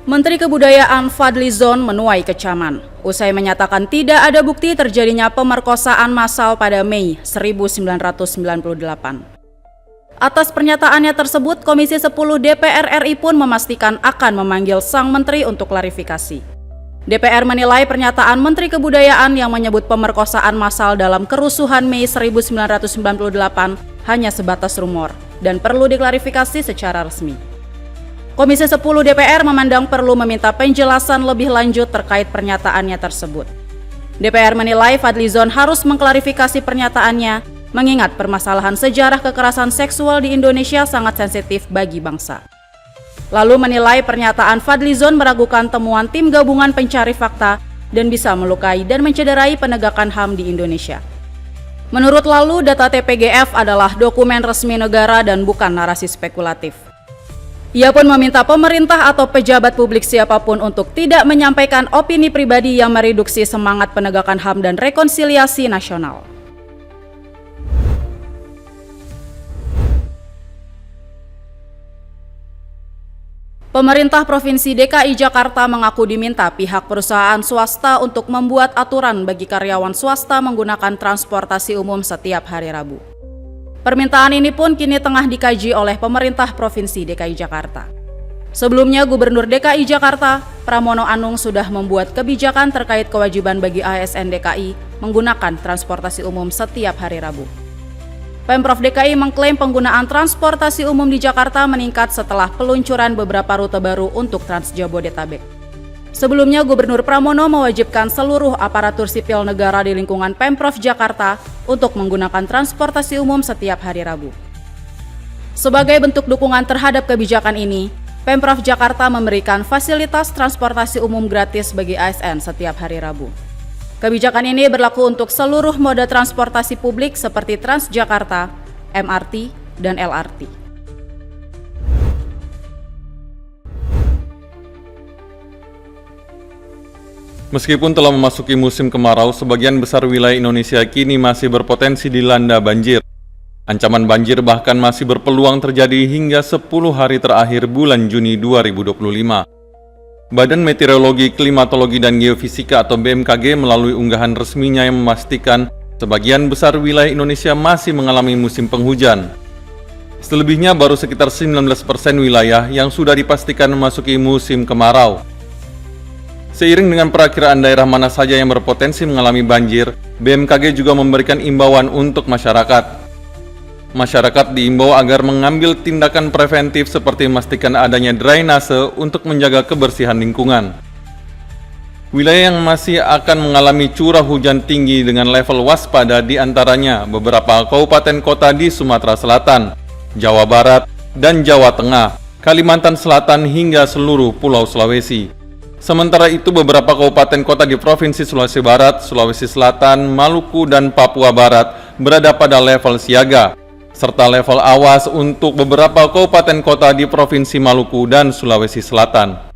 Menteri Kebudayaan Fadlizon menuai kecaman usai menyatakan tidak ada bukti terjadinya pemerkosaan massal pada Mei 1998. Atas pernyataannya tersebut, Komisi 10 DPR RI pun memastikan akan memanggil sang menteri untuk klarifikasi. DPR menilai pernyataan Menteri Kebudayaan yang menyebut pemerkosaan massal dalam kerusuhan Mei 1998 hanya sebatas rumor dan perlu diklarifikasi secara resmi. Komisi 10 DPR memandang perlu meminta penjelasan lebih lanjut terkait pernyataannya tersebut. DPR menilai Fadlizon harus mengklarifikasi pernyataannya, mengingat permasalahan sejarah kekerasan seksual di Indonesia sangat sensitif bagi bangsa. Lalu menilai pernyataan Fadlizon meragukan temuan tim gabungan pencari fakta dan bisa melukai dan mencederai penegakan HAM di Indonesia. Menurut Lalu, data TPGF adalah dokumen resmi negara dan bukan narasi spekulatif. Ia pun meminta pemerintah atau pejabat publik siapapun untuk tidak menyampaikan opini pribadi yang mereduksi semangat penegakan HAM dan rekonsiliasi nasional. Pemerintah Provinsi DKI Jakarta mengaku diminta pihak perusahaan swasta untuk membuat aturan bagi karyawan swasta menggunakan transportasi umum setiap hari Rabu. Permintaan ini pun kini tengah dikaji oleh pemerintah Provinsi DKI Jakarta. Sebelumnya, Gubernur DKI Jakarta, Pramono Anung sudah membuat kebijakan terkait kewajiban bagi ASN DKI menggunakan transportasi umum setiap hari Rabu. Pemprov DKI mengklaim penggunaan transportasi umum di Jakarta meningkat setelah peluncuran beberapa rute baru untuk Trans Jabodetabek. Sebelumnya, Gubernur Pramono mewajibkan seluruh aparatur sipil negara di lingkungan Pemprov Jakarta untuk menggunakan transportasi umum setiap hari Rabu. Sebagai bentuk dukungan terhadap kebijakan ini, Pemprov Jakarta memberikan fasilitas transportasi umum gratis bagi ASN setiap hari Rabu. Kebijakan ini berlaku untuk seluruh moda transportasi publik seperti Transjakarta, MRT, dan LRT. Meskipun telah memasuki musim kemarau, sebagian besar wilayah Indonesia kini masih berpotensi dilanda banjir. Ancaman banjir bahkan masih berpeluang terjadi hingga 10 hari terakhir bulan Juni 2025. Badan Meteorologi, Klimatologi, dan Geofisika atau BMKG melalui unggahan resminya yang memastikan sebagian besar wilayah Indonesia masih mengalami musim penghujan. Selebihnya baru sekitar 19% wilayah yang sudah dipastikan memasuki musim kemarau. Seiring dengan perakiraan daerah mana saja yang berpotensi mengalami banjir, BMKG juga memberikan imbauan untuk masyarakat. Masyarakat diimbau agar mengambil tindakan preventif seperti memastikan adanya drainase untuk menjaga kebersihan lingkungan. Wilayah yang masih akan mengalami curah hujan tinggi dengan level waspada diantaranya beberapa kabupaten kota di Sumatera Selatan, Jawa Barat, dan Jawa Tengah, Kalimantan Selatan hingga seluruh Pulau Sulawesi. Sementara itu, beberapa kabupaten kota di Provinsi Sulawesi Barat, Sulawesi Selatan, Maluku, dan Papua Barat berada pada level siaga, serta level awas untuk beberapa kabupaten kota di Provinsi Maluku dan Sulawesi Selatan.